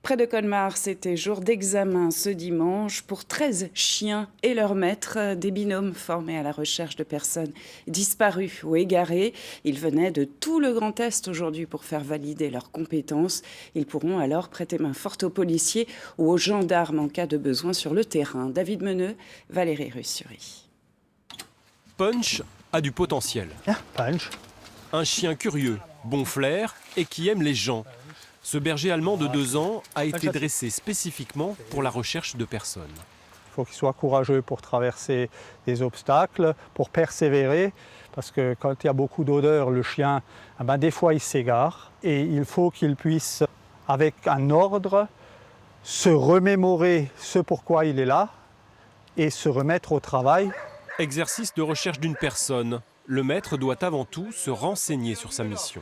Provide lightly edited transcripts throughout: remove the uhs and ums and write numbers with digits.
Près de Colmar, c'était jour d'examen ce dimanche pour 13 chiens et leurs maîtres, des binômes formés à la recherche de personnes disparues ou égarées. Ils venaient de tout le Grand Est aujourd'hui pour faire valider leurs compétences. Ils pourront alors prêter main forte aux policiers ou aux gendarmes en cas de besoin sur le terrain. David Meneux, Valérie Russuri. Punch a du potentiel. Punch. Un chien curieux, bon flair et qui aime les gens. Ce berger allemand de 2 ans a été dressé spécifiquement pour la recherche de personnes. Il faut qu'il soit courageux pour traverser des obstacles, pour persévérer, parce que quand il y a beaucoup d'odeur, le chien, des fois il s'égare. Et il faut qu'il puisse, avec un ordre, se remémorer ce pourquoi il est là et se remettre au travail. Exercice de recherche d'une personne. Le maître doit avant tout se renseigner sur sa mission.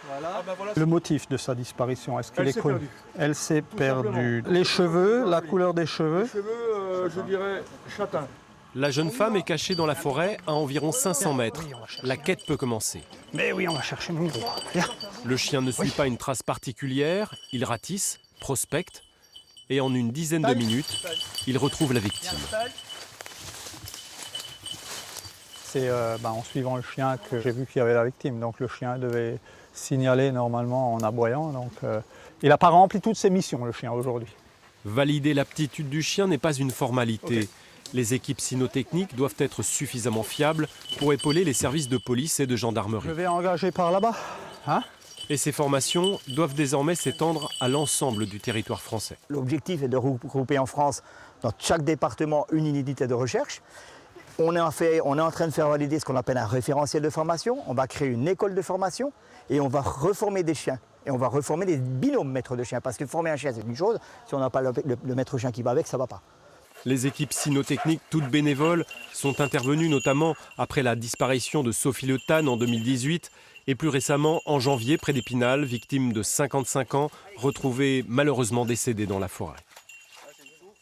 Voilà. Le motif de sa disparition, est-ce qu'il est connu? Elle s'est perdue. Les cheveux, la couleur des cheveux? Les cheveux, je dirais châtain. La jeune femme est cachée dans la forêt à environ 500 mètres. La quête peut commencer. Mais oui, on va chercher mon gros. Viens. Le chien ne suit pas une trace particulière, il ratisse, prospecte, et en une dizaine de minutes, il retrouve la victime. C'est en suivant le chien que j'ai vu qu'il y avait la victime. Donc le chien devait signaler normalement en aboyant. Donc, il n'a pas rempli toutes ses missions, le chien, aujourd'hui. Valider l'aptitude du chien n'est pas une formalité. Okay. Les équipes cynotechniques doivent être suffisamment fiables pour épauler les services de police et de gendarmerie. Je vais engager par là-bas. Et ces formations doivent désormais s'étendre à l'ensemble du territoire français. L'objectif est de regrouper en France, dans chaque département, une unité de recherche. On est en train de faire valider ce qu'on appelle un référentiel de formation. On va créer une école de formation et on va reformer des chiens. Et on va reformer des binômes maîtres de chiens. Parce que former un chien, c'est une chose. Si on n'a pas le maître chien qui va avec, ça ne va pas. Les équipes cynotechniques, toutes bénévoles, sont intervenues notamment après la disparition de Sophie Le Tan en 2018 et plus récemment en janvier près d'Épinal, victime de 55 ans, retrouvée malheureusement décédée dans la forêt.